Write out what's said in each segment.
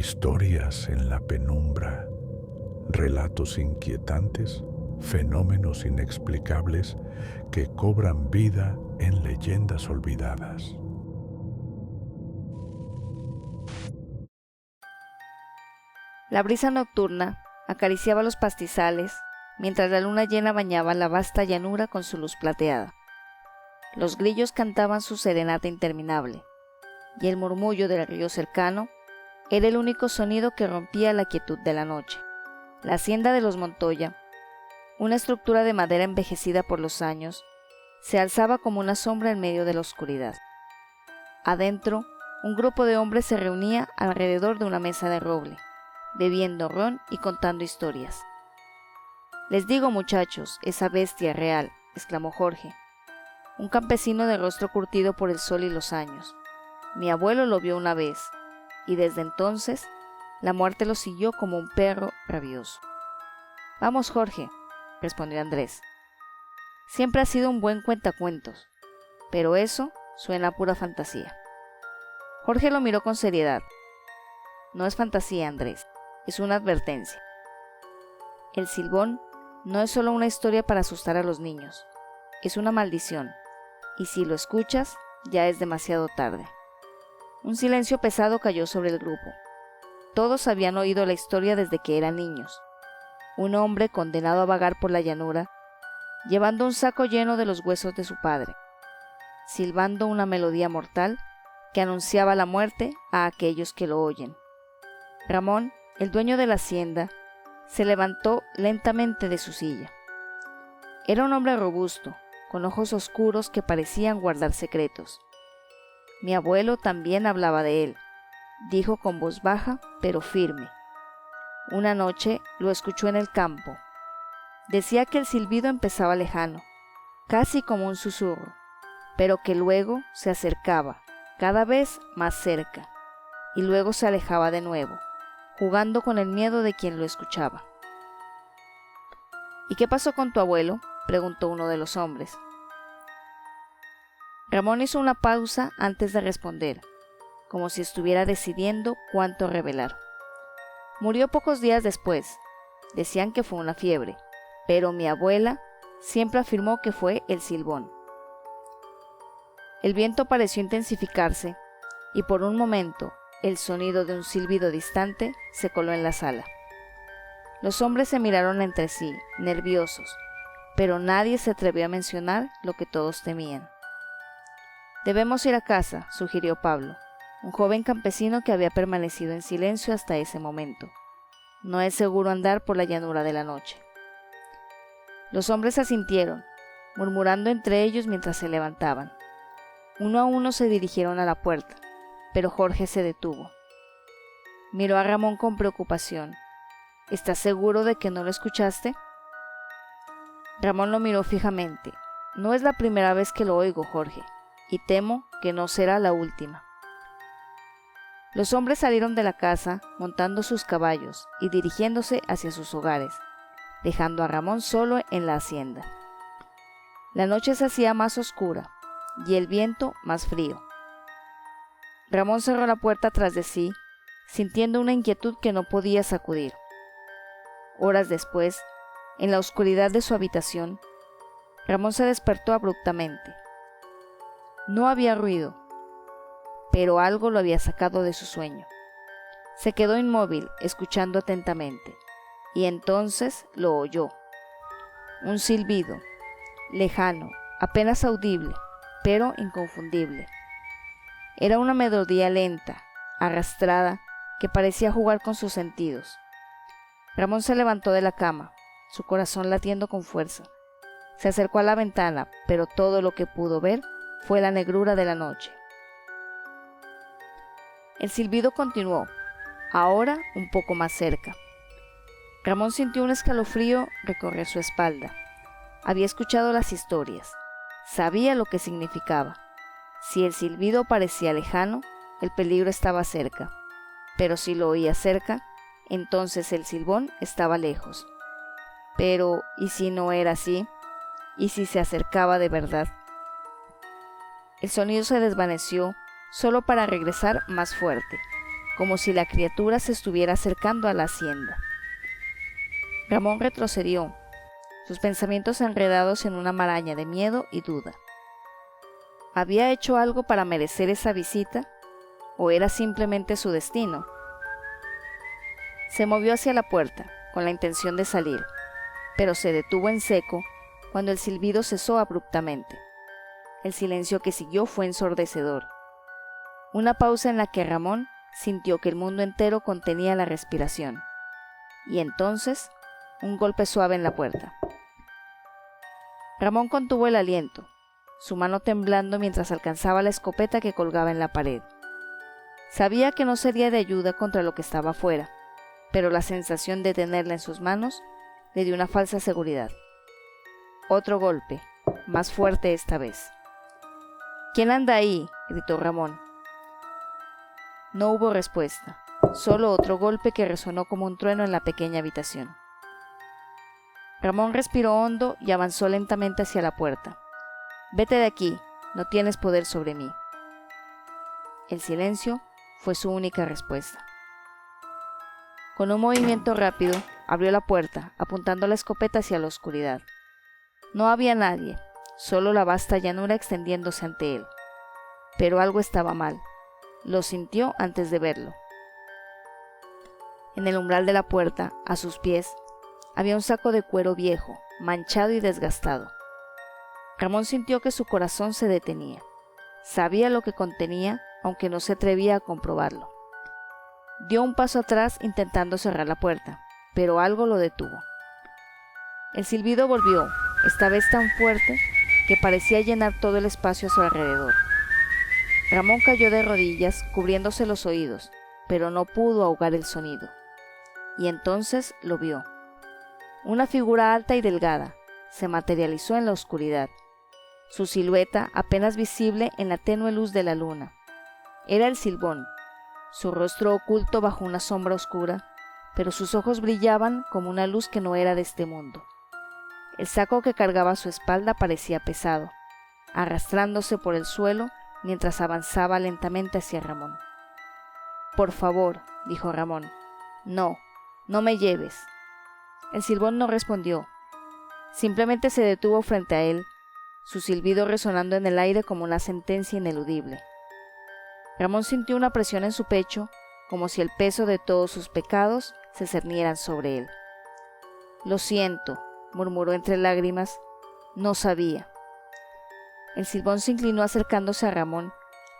Historias en la penumbra, relatos inquietantes, fenómenos inexplicables que cobran vida en leyendas olvidadas. La brisa nocturna acariciaba los pastizales mientras la luna llena bañaba la vasta llanura con su luz plateada. Los grillos cantaban su serenata interminable, y el murmullo del río cercano era el único sonido que rompía la quietud de la noche. La hacienda de los Montoya, una estructura de madera envejecida por los años, se alzaba como una sombra en medio de la oscuridad. Adentro, un grupo de hombres se reunía alrededor de una mesa de roble, bebiendo ron y contando historias. «Les digo, muchachos, esa bestia es real», exclamó Jorge, un campesino de rostro curtido por el sol y los años. «Mi abuelo lo vio una vez, y desde entonces la muerte lo siguió como un perro rabioso». «Vamos, Jorge», respondió Andrés. «Siempre has sido un buen cuentacuentos, pero eso suena a pura fantasía». Jorge lo miró con seriedad. «No es fantasía, Andrés, es una advertencia. El Silbón no es solo una historia para asustar a los niños, es una maldición, y si lo escuchas, ya es demasiado tarde». Un silencio pesado cayó sobre el grupo. Todos habían oído la historia desde que eran niños. Un hombre condenado a vagar por la llanura, llevando un saco lleno de los huesos de su padre, silbando una melodía mortal que anunciaba la muerte a aquellos que lo oyen. Ramón, el dueño de la hacienda, se levantó lentamente de su silla. Era un hombre robusto, con ojos oscuros que parecían guardar secretos. «Mi abuelo también hablaba de él», dijo con voz baja pero firme. «Una noche lo escuchó en el campo. Decía que el silbido empezaba lejano, casi como un susurro, pero que luego se acercaba, cada vez más cerca, y luego se alejaba de nuevo, jugando con el miedo de quien lo escuchaba». «¿Y qué pasó con tu abuelo?», preguntó uno de los hombres. Ramón hizo una pausa antes de responder, como si estuviera decidiendo cuánto revelar. «Murió pocos días después. Decían que fue una fiebre, pero mi abuela siempre afirmó que fue el Silbón». El viento pareció intensificarse, y por un momento el sonido de un silbido distante se coló en la sala. Los hombres se miraron entre sí, nerviosos, pero nadie se atrevió a mencionar lo que todos temían. «Debemos ir a casa», sugirió Pablo, un joven campesino que había permanecido en silencio hasta ese momento. «No es seguro andar por la llanura de la noche». Los hombres asintieron, murmurando entre ellos mientras se levantaban. Uno a uno se dirigieron a la puerta, pero Jorge se detuvo. Miró a Ramón con preocupación. «¿Estás seguro de que no lo escuchaste?». Ramón lo miró fijamente. «No es la primera vez que lo oigo, Jorge, y temo que no será la última». Los hombres salieron de la casa montando sus caballos y dirigiéndose hacia sus hogares, dejando a Ramón solo en la hacienda. La noche se hacía más oscura y el viento más frío. Ramón cerró la puerta tras de sí, sintiendo una inquietud que no podía sacudir. Horas después, en la oscuridad de su habitación, Ramón se despertó abruptamente. No había ruido, pero algo lo había sacado de su sueño. Se quedó inmóvil, escuchando atentamente, y entonces lo oyó. Un silbido, lejano, apenas audible, pero inconfundible. Era una melodía lenta, arrastrada, que parecía jugar con sus sentidos. Ramón se levantó de la cama, su corazón latiendo con fuerza. Se acercó a la ventana, pero todo lo que pudo ver fue la negrura de la noche. El silbido continuó, ahora un poco más cerca. Ramón sintió un escalofrío recorrer su espalda. Había escuchado las historias, sabía lo que significaba. Si el silbido parecía lejano, el peligro estaba cerca, pero si lo oía cerca, entonces el Silbón estaba lejos. Pero, ¿y si no era así? ¿Y si se acercaba de verdad? El sonido se desvaneció, solo para regresar más fuerte. como si la criatura se estuviera acercando a la hacienda. Ramón retrocedió, sus pensamientos enredados en una maraña de miedo y duda. ¿Había hecho algo para merecer esa visita? ¿O era simplemente su destino? Se movió hacia la puerta, con la intención de salir, pero se detuvo en seco cuando el silbido cesó abruptamente. El silencio que siguió fue ensordecedor. Una pausa en la que Ramón sintió que el mundo entero contenía la respiración. Y entonces, un golpe suave en la puerta. Ramón contuvo el aliento, su mano temblando mientras alcanzaba la escopeta que colgaba en la pared. Sabía que no sería de ayuda contra lo que estaba afuera, pero la sensación de tenerla en sus manos le dio una falsa seguridad. Otro golpe, más fuerte esta vez. «¿Quién anda ahí?», gritó Ramón. No hubo respuesta, solo otro golpe que resonó como un trueno en la pequeña habitación. Ramón respiró hondo y avanzó lentamente hacia la puerta. «Vete de aquí, no tienes poder sobre mí». El silencio fue su única respuesta. Con un movimiento rápido, abrió la puerta, apuntando la escopeta hacia la oscuridad. No había nadie, solo la vasta llanura extendiéndose ante él. Pero algo estaba mal. Lo sintió antes de verlo. En el umbral de la puerta, a sus pies, había un saco de cuero viejo, manchado y desgastado. Ramón sintió que su corazón se detenía. Sabía lo que contenía, aunque no se atrevía a comprobarlo. Dio un paso atrás intentando cerrar la puerta, pero algo lo detuvo. El silbido volvió, esta vez tan fuerte que parecía llenar todo el espacio a su alrededor. Ramón cayó de rodillas, cubriéndose los oídos, pero no pudo ahogar el sonido. Y entonces lo vio. Una figura alta y delgada se materializó en la oscuridad, su silueta apenas visible en la tenue luz de la luna. Era el Silbón, su rostro oculto bajo una sombra oscura, pero sus ojos brillaban como una luz que no era de este mundo. El saco que cargaba a su espalda parecía pesado, arrastrándose por el suelo mientras avanzaba lentamente hacia Ramón. «Por favor», dijo Ramón, «no, no me lleves». El Silbón no respondió, simplemente se detuvo frente a él, su silbido resonando en el aire como una sentencia ineludible. Ramón sintió una presión en su pecho, como si el peso de todos sus pecados se cernieran sobre él. «Lo siento», murmuró entre lágrimas, «no sabía». El Silbón se inclinó acercándose a Ramón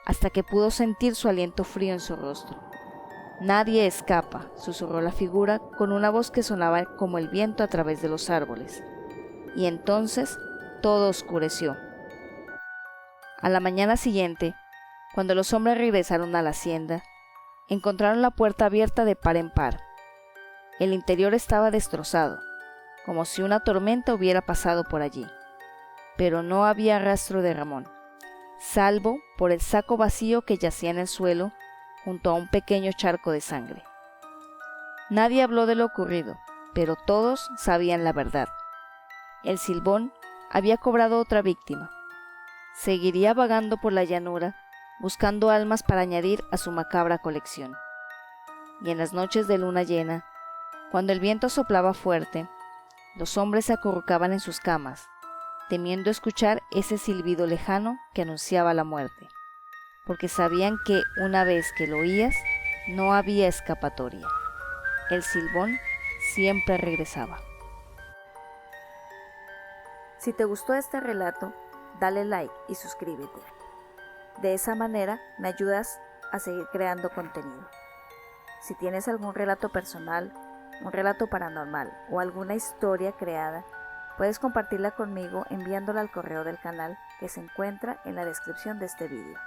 hasta que pudo sentir su aliento frío en su rostro. «Nadie escapa», susurró la figura con una voz que sonaba como el viento a través de los árboles. Y entonces todo oscureció. A la mañana siguiente, cuando los hombres regresaron a la hacienda, encontraron la puerta abierta de par en par. El interior estaba destrozado, como si una tormenta hubiera pasado por allí. Pero no había rastro de Ramón, salvo por el saco vacío que yacía en el suelo junto a un pequeño charco de sangre. Nadie habló de lo ocurrido, pero todos sabían la verdad. El Silbón había cobrado otra víctima. Seguiría vagando por la llanura, buscando almas para añadir a su macabra colección. Y en las noches de luna llena, cuando el viento soplaba fuerte, los hombres se acurrucaban en sus camas, temiendo escuchar ese silbido lejano que anunciaba la muerte, porque sabían que una vez que lo oías, no había escapatoria. El Silbón siempre regresaba. Si te gustó este relato, dale like y suscríbete. De esa manera me ayudas a seguir creando contenido. Si tienes algún relato personal, un relato paranormal o alguna historia creada, puedes compartirla conmigo enviándola al correo del canal que se encuentra en la descripción de este vídeo.